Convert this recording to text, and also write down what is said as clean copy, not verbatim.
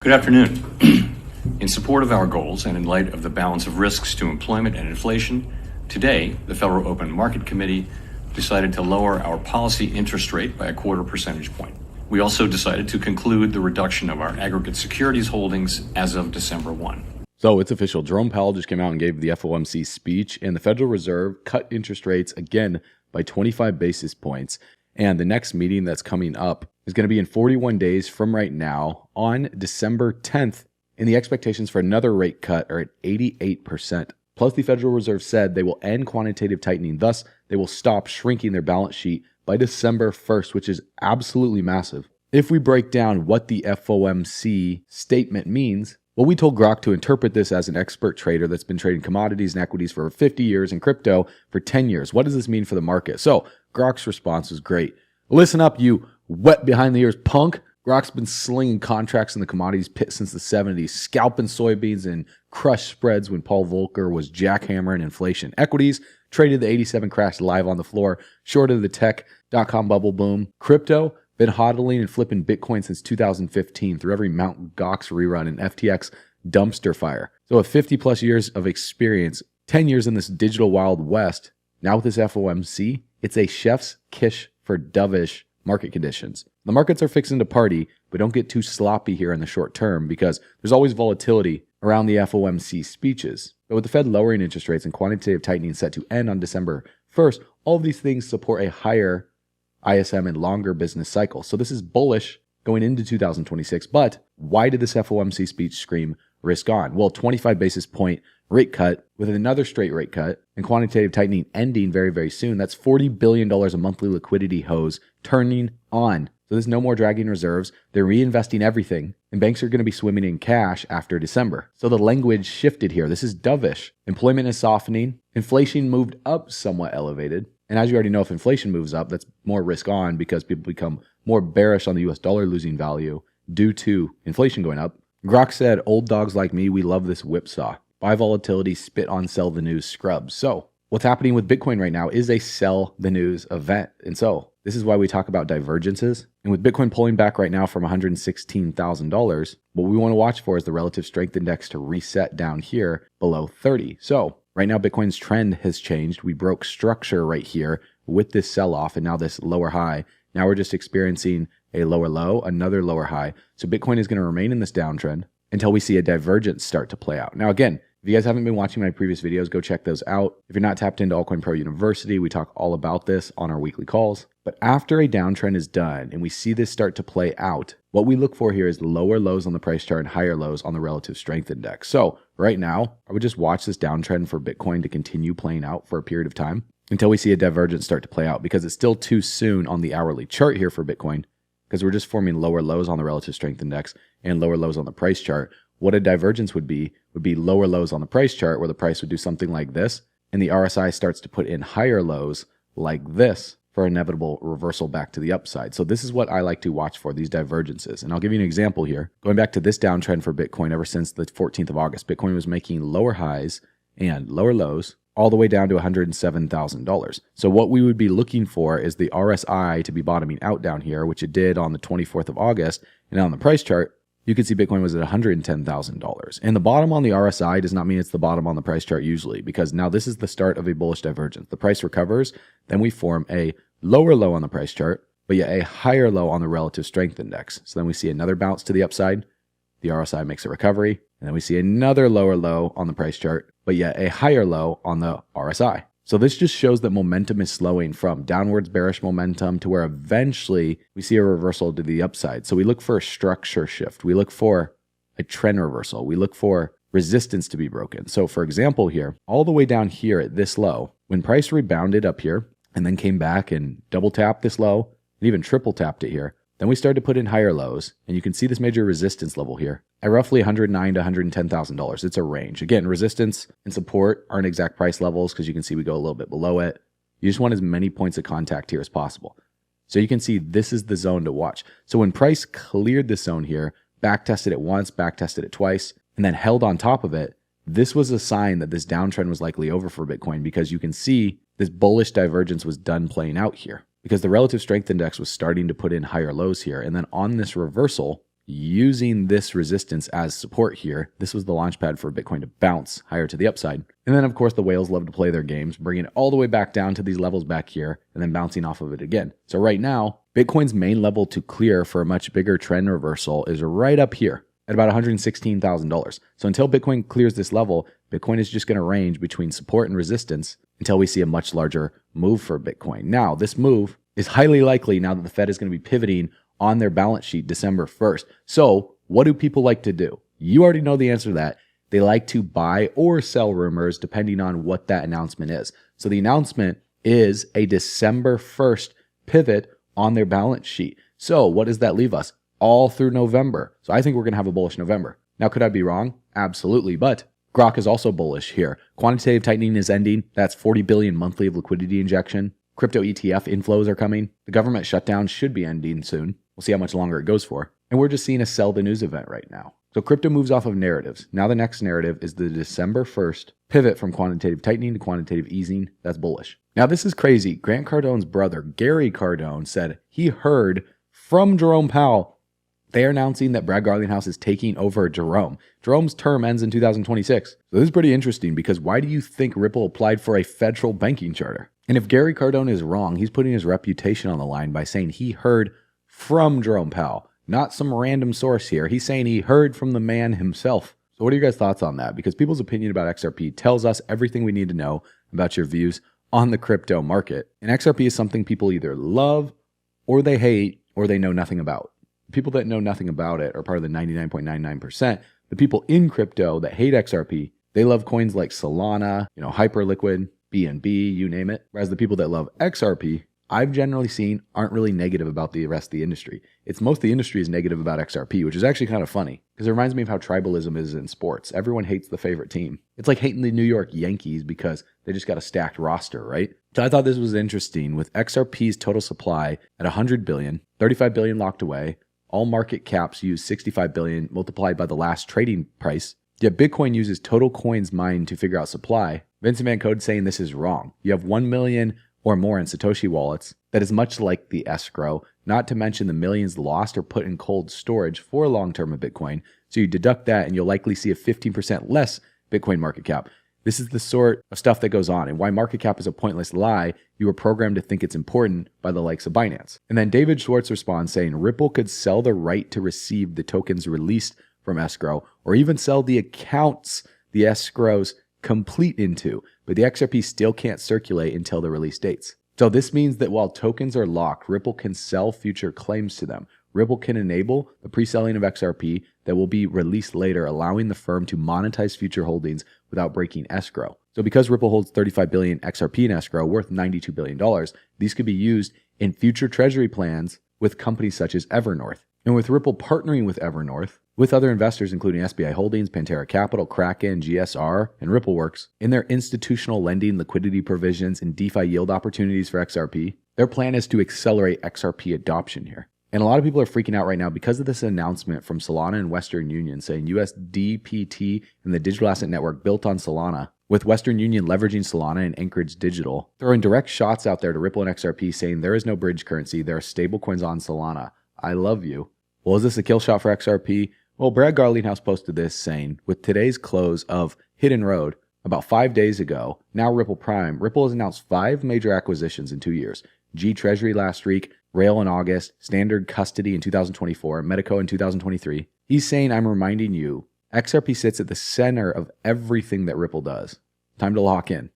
Good afternoon. In support of our goals and in light of the balance of risks to employment and inflation, today the Federal Open Market Committee decided to lower our policy interest rate by a 1/4 percentage point. We also decided to conclude the reduction of our aggregate securities holdings as of December 1. So it's official. Jerome Powell just came out and gave the FOMC speech, and the Federal Reserve cut interest rates again by 25 basis points. And the next meeting that's coming up is going to be in 41 days from right now on December 10th. And the expectations for another rate cut are at 88%. Plus, the Federal Reserve said they will end quantitative tightening. Thus, they will stop shrinking their balance sheet by December 1st, which is absolutely massive. If we break down what the FOMC statement means, well, we told Grok to interpret this as an expert trader that's been trading commodities and equities for 50 years and crypto for 10 years. What does this mean for the market? So Grok's response was great. Listen up, you wet behind the ears punk. Grok's been slinging contracts in the commodities pit since the 70s, scalping soybeans and crushed spreads when Paul Volcker was jackhammering inflation. Equities traded the 87 crash live on the floor, shorted the tech.com bubble boom. Crypto been hodling and flipping Bitcoin since 2015 through every Mt. Gox rerun and FTX dumpster fire. So with 50 plus years of experience, 10 years in this digital Wild West, now with this FOMC, it's a chef's kiss for dovish market conditions. The markets are fixing to party, but don't get too sloppy here in the short term because there's always volatility around the FOMC speeches. But with the Fed lowering interest rates and quantitative tightening set to end on December 1st, all of these things support a higher ISM and longer business cycle. So this is bullish going into 2026. But why did this FOMC speech scream risk on? Well, 25 basis point rate cut with another straight rate cut and quantitative tightening ending very, very soon. That's $40 billion a monthly liquidity hose turning on. So there's no more dragging reserves. They're reinvesting everything, and banks are going to be swimming in cash after December. So the language shifted here. This is dovish. Employment is softening. Inflation moved up somewhat elevated. And as you already know, if inflation moves up, that's more risk on because people become more bearish on the US dollar losing value due to inflation going up. Grok said, old dogs like me, we love this whipsaw. Buy volatility, spit on sell the news scrubs. So what's happening with Bitcoin right now is a sell the news event. And so this is why we talk about divergences. And with Bitcoin pulling back right now from $116,000, what we want to watch for is the relative strength index to reset down here below 30. So right now, Bitcoin's trend has changed. We broke structure right here with this sell-off and now this lower high. Now we're just experiencing a lower low, another lower high. So Bitcoin is going to remain in this downtrend until we see a divergence start to play out. Now, again, if you guys haven't been watching my previous videos, go check those out. If you're not tapped into Altcoin Pro University, we talk all about this on our weekly calls. But after a downtrend is done and we see this start to play out, what we look for here is lower lows on the price chart and higher lows on the relative strength index. So right now, I would just watch this downtrend for Bitcoin to continue playing out for a period of time until we see a divergence start to play out, because it's still too soon on the hourly chart here for Bitcoin because we're just forming lower lows on the relative strength index and lower lows on the price chart. What a divergence would be lower lows on the price chart where the price would do something like this and the RSI starts to put in higher lows like this for inevitable reversal back to the upside. So this is what I like to watch for, these divergences. And I'll give you an example here. Going back to this downtrend for Bitcoin ever since the 14th of August, Bitcoin was making lower highs and lower lows all the way down to $107,000. So what we would be looking for is the RSI to be bottoming out down here, which it did on the 24th of August. And on the price chart, you can see Bitcoin was at $110,000. And the bottom on the RSI does not mean it's the bottom on the price chart usually, because now this is the start of a bullish divergence. The price recovers, then we form a lower low on the price chart, but yet a higher low on the relative strength index. So then we see another bounce to the upside. The RSI makes a recovery. And then we see another lower low on the price chart, but yet a higher low on the RSI. So this just shows that momentum is slowing from downwards bearish momentum to where eventually we see a reversal to the upside. So we look for a structure shift. We look for a trend reversal. We look for resistance to be broken. So for example here, all the way down here at this low, when price rebounded up here and then came back and double tapped this low and even triple tapped it here, then we started to put in higher lows, and you can see this major resistance level here at roughly $109,000 to $110,000. It's a range. Again, resistance and support aren't exact price levels because you can see we go a little bit below it. You just want as many points of contact here as possible. So you can see this is the zone to watch. So when price cleared this zone here, back tested it once, back tested it twice, and then held on top of it, this was a sign that this downtrend was likely over for Bitcoin, because you can see this bullish divergence was done playing out here because the relative strength index was starting to put in higher lows here. And then on this reversal, using this resistance as support here. This was the launch pad for Bitcoin to bounce higher to the upside. And then, of course, the whales love to play their games, bringing it all the way back down to these levels back here and then bouncing off of it again. So right now, Bitcoin's main level to clear for a much bigger trend reversal is right up here at about $116,000. So until Bitcoin clears this level, Bitcoin is just going to range between support and resistance until we see a much larger move for Bitcoin. Now, this move is highly likely now that the Fed is going to be pivoting on their balance sheet December 1st. So what do people like to do? You already know the answer to that. They like to buy or sell rumors depending on what that announcement is. So the announcement is a December 1st pivot on their balance sheet. So what does that leave us? All through November. So I think we're going to have a bullish November. Now, could I be wrong? Absolutely. But Grok is also bullish here. Quantitative tightening is ending. That's 40 billion monthly of liquidity injection. Crypto ETF inflows are coming. The government shutdown should be ending soon. We'll see how much longer it goes for. And we're just seeing a sell the news event right now. So crypto moves off of narratives. Now the next narrative is the December 1st pivot from quantitative tightening to quantitative easing. That's bullish. Now this is crazy. Grant Cardone's brother, Gary Cardone, said he heard from Jerome Powell they are announcing that Brad Garlinghouse is taking over Jerome. Jerome's term ends in 2026. So this is pretty interesting because why do you think Ripple applied for a federal banking charter? And if Gary Cardone is wrong, he's putting his reputation on the line by saying he heard from Jerome Powell, not some random source here. He's saying he heard from the man himself. So what are your guys' thoughts on that? Because people's opinion about XRP tells us everything we need to know about your views on the crypto market. And XRP is something people either love or they hate or they know nothing about. People that know nothing about it are part of the 99.99%. The people in crypto that hate XRP, they love coins like Solana, Hyperliquid, BNB, you name it. Whereas the people that love XRP, I've generally seen aren't really negative about the rest of the industry. It's most of the industry is negative about XRP, which is actually kind of funny because it reminds me of how tribalism is in sports. Everyone hates the favorite team. It's like hating the New York Yankees because they just got a stacked roster, right? So I thought this was interesting with XRP's total supply at 100 billion, 35 billion locked away. All market caps use 65 billion multiplied by the last trading price. Yet Bitcoin uses total coins mined to figure out supply. Vincent Van Code saying this is wrong. You have 1 million or more in Satoshi wallets. That is much like the escrow, not to mention the millions lost or put in cold storage for long-term of Bitcoin. So you deduct that and you'll likely see a 15% less Bitcoin market cap. This is the sort of stuff that goes on, and why market cap is a pointless lie. You were programmed to think it's important by the likes of Binance. And then David Schwartz responds saying Ripple could sell the right to receive the tokens released from escrow, or even sell the accounts the escrows complete into, but the XRP still can't circulate until the release dates. So this means that while tokens are locked, Ripple can sell future claims to them. Ripple can enable the pre-selling of XRP that will be released later, allowing the firm to monetize future holdings without breaking escrow. So because Ripple holds 35 billion XRP in escrow worth $92 billion, these could be used in future treasury plans with companies such as Evernorth. And with Ripple partnering with Evernorth, with other investors including SBI Holdings, Pantera Capital, Kraken, GSR, and RippleWorks, in their institutional lending, liquidity provisions, and DeFi yield opportunities for XRP, their plan is to accelerate XRP adoption here. And a lot of people are freaking out right now because of this announcement from Solana and Western Union saying USDPT and the digital asset network built on Solana, with Western Union leveraging Solana and Anchorage Digital, throwing direct shots out there to Ripple and XRP saying there is no bridge currency, there are stablecoins on Solana. I love you. Well, is this a kill shot for XRP? Well, Brad Garlinghouse posted this saying, with today's close of Hidden Road, about 5 days ago, now Ripple Prime, Ripple has announced 5 major acquisitions in 2 years. G Treasury last week, Rail in August, Standard Custody in 2024, Medico in 2023. He's saying, I'm reminding you, XRP sits at the center of everything that Ripple does. Time to lock in.